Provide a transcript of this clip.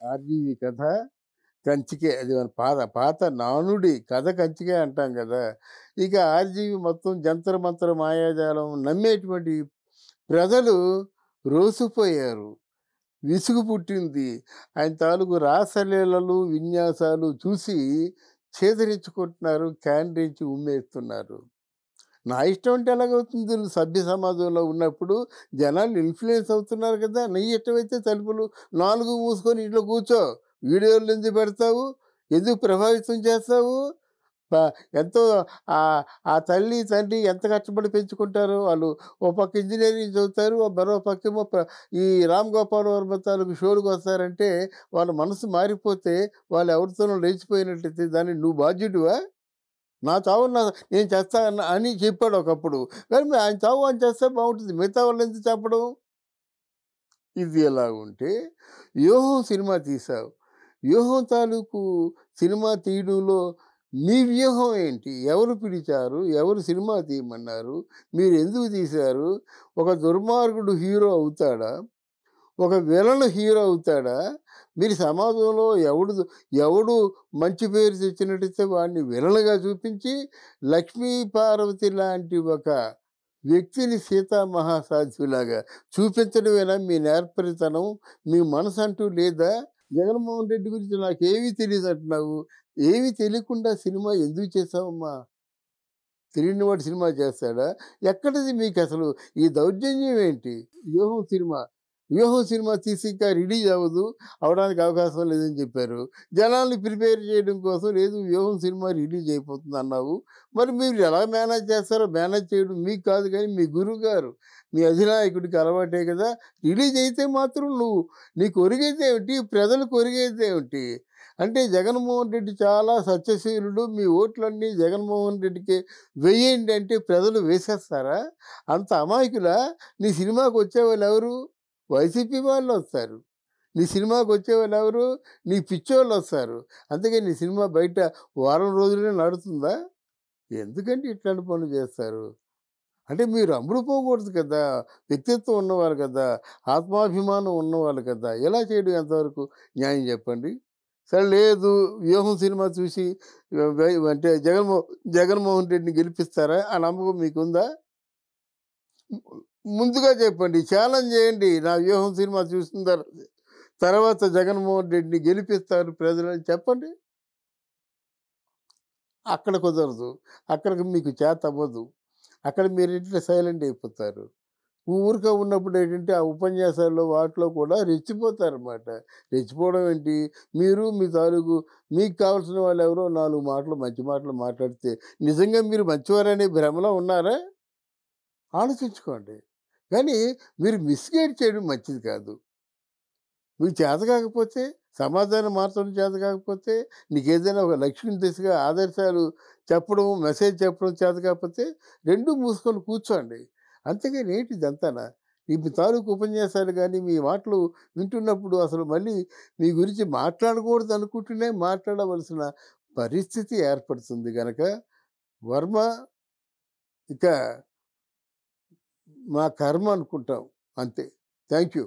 RGV కథ కంచికే. అది మన పాత పాత నానుడి. కథ కంచికే అంటాం గదా! ఇక ఆర్జీవి మొత్తం జంతర్ మంతర్ మాయాజాలం నమ్మేటువంటి ప్రజలు రోసిపోయారు. విసుగు పుట్టింది. ఆయన తాలూకు రాసలీలలు, విన్యాసాలు చూసి చేదరించుకుంటున్నారు. క్యాండిరించి ఉమ్మేస్తున్నారు. నా ఇష్టం అంటే ఎలాగవుతుంది? సభ్య సమాజంలో ఉన్నప్పుడు జనాలు ఇన్‌ఫ్లూయెన్స్ అవుతున్నారు కదా! నీ ఇష్టమైతే తలుపులు 4 మూసుకొని ఇంట్లో కూర్చో. వీడియోలు ఎందుకు పెడతావు? ఎందుకు ప్రభావితం చేస్తావు? ప ఎంతో ఆ తల్లి, తండ్రి ఎంత కష్టపడి పెంచుకుంటారో వాళ్ళు. ఓ పక్క ఇంజినీరింగ్ చదువుతారు. మరో పక్కేమో ఈ 'రామ్ గోపాల్ వర్మ' తాలూకు షోలకొస్తారంటే వాళ్ళ మనసు మారిపోతే వాళ్ళు ఎవరితోనో లేచిపోయినట్టయితే దానికి నువ్వు బాధ్యుడివా? నా చావు నేను చేస్తా అని చెప్పాడు ఒకప్పుడు. కానీ మరి ఆయన చావు ఆయన చేస్తే బావుంటుంది. మిగతా వాళ్ళెందుకు చంపడం? ఇది ఎలాగుంటే 'వ్యూహం' సినిమా తీశావు. 'వ్యూహం' తాలూకు సినిమా తీయడంలో మీ వ్యూహం ఏంటి? ఎవరు పిలిచారు? ఎవరు సినిమా తీయమన్నారు? మీరెందుకు తీశారు? ఒక దుర్మార్గుడు హీరో అవుతాడా? ఒక విలన్ హీరో అవుతాడా? మీరు సమాజంలో ఎవడు మంచి పేరు తెచ్చినట్టయితే వాడిని విలన్‌గా చూపించి, లక్ష్మీ పార్వతి లాంటి ఒక వ్యక్తిని సీతామహాసాధ్విలాగా చూపించడమేనా మీ నేర్పరితనం? మీ మనసంటూ లేదా? జగన్మోహన్ రెడ్డి గురించి నాకేమీ తెలీదంటున్నావు. ఏమీ తెలియకుండా సినిమా ఎందుకు చేశావమ్మా? తెలియనివాడు సినిమా చేస్తాడా? ఎక్కడిది మీకసలు ఈ దౌర్జన్యం ఏంటి? 'వ్యూహం' సినిమా. 'వ్యూహం' సినిమా తీసి ఇంకా రిలీజ్ అవ్వదు. అవ్వడానికి అవకాశం లేదని చెప్పారు. జనాల్ని ప్రిపేర్ చేయడం కోసం లేదు 'వ్యూహం' సినిమా రిలీజ్ అయిపోతుందన్నావు. మరి మీరు ఎలా మేనేజ్ చేస్తారో మేనేజ్ చేయడం మీకు కాదు గానీ మీ గురువుగారు, మీ అధినాయకుడికి అలవాటే కదా! రిలీజ్ అయితే మాత్రం నీకు ఒరిగేదేమిటి? ప్రజలకు ఒరిగేదేమిటి? అంటే జగన్మోహన్ రెడ్డి చాలా సత్యశీలుడు. మీ ఓట్లన్నీ జగన్మోహన్ రెడ్డికే వెయ్యండి అంటే ప్రజలు వేసేస్తారా? అంత అమాయకులా? నీ సినిమాకొచ్చేవాళ్ళెవరు? వైసీపీ వాళ్ళొస్తారు. నీ సినిమాకొచ్చేవాళ్ళెవరు? నీ పిచ్చోళ్ళొస్తారు. అంతేగాని నీ సినిమా బయట వారం రోజులే నడుతుందా? ఎందుకండి ఇట్లాంటి పనులు చేస్తారు? అంటే మీరు అమ్ముడుపోకూడదు కదా! వ్యక్తిత్వం ఉన్నవాళ్ళు కదా! ఆత్మాభిమానం ఉన్నవాళ్ళు కదా! ఇలా చేయడం ఎంతవరకు న్యాయం చెప్పండి? సరే లేదు 'వ్యూహం' సినిమా చూసి అంటే జగన్మోహన్ రెడ్డిని గెలిపిస్తారా? ఆ నమ్మకం మీకుందా? ముందుగా చెప్పండి. ఛాలెంజ్ చేయండి. నా 'వ్యూహం' సినిమా చూసిన తర్వాత జగన్మోహన్ రెడ్డిని గెలిపిస్తారు ప్రజలని చెప్పండి. అక్కడ కుదరదు. అక్కడికి మీకు చేతవ్వదు. అక్కడ మీరేంటంటే సైలెంట్ అయిపోతారు. ఊరికే ఉన్నప్పుడు ఏంటంటే ఆ ఉపన్యాసాల్లో వాటిలో కూడా రెచ్చిపోతారన్నమాట. రెచ్చిపోవడం ఏంటి? మీరు మీ తాలూకు మీకు కావాల్సిన వాళ్ళెవరో 4 మాటలు మంచి మాటలు మాట్లాడితే నిజంగా మీరు మంచివారనే భ్రమలో ఉన్నారా? ఆలోచించుకోండి. కానీ మీరు మిస్‌గైడ్ చేయడం మంచిది కాదు. మీకు చేత కాకపోతే, సమాధానం మార్చడం చేత కాకపోతే, నీకేదైనా ఒక లక్ష్యం దిశగా ఆదర్శాలు చెప్పడం, మెసేజ్ చెప్పడం చేత కాకపోతే, 2 మూసుకొని కూర్చోండి. అంతేగాని ఏంటి ఇదంతానా? మీ తాలూకు ఉపన్యాసాలు గాని, మీ మాటలు వింటున్నప్పుడు అసలు మళ్ళీ మీ గురించి మాట్లాడకూడదు అనుకుంటూనే మాట్లాడవలసిన పరిస్థితి ఏర్పడుతుంది గనక, వర్మ ఇక మా కర్మ అనుకుంటాం. అంతే. Thank you.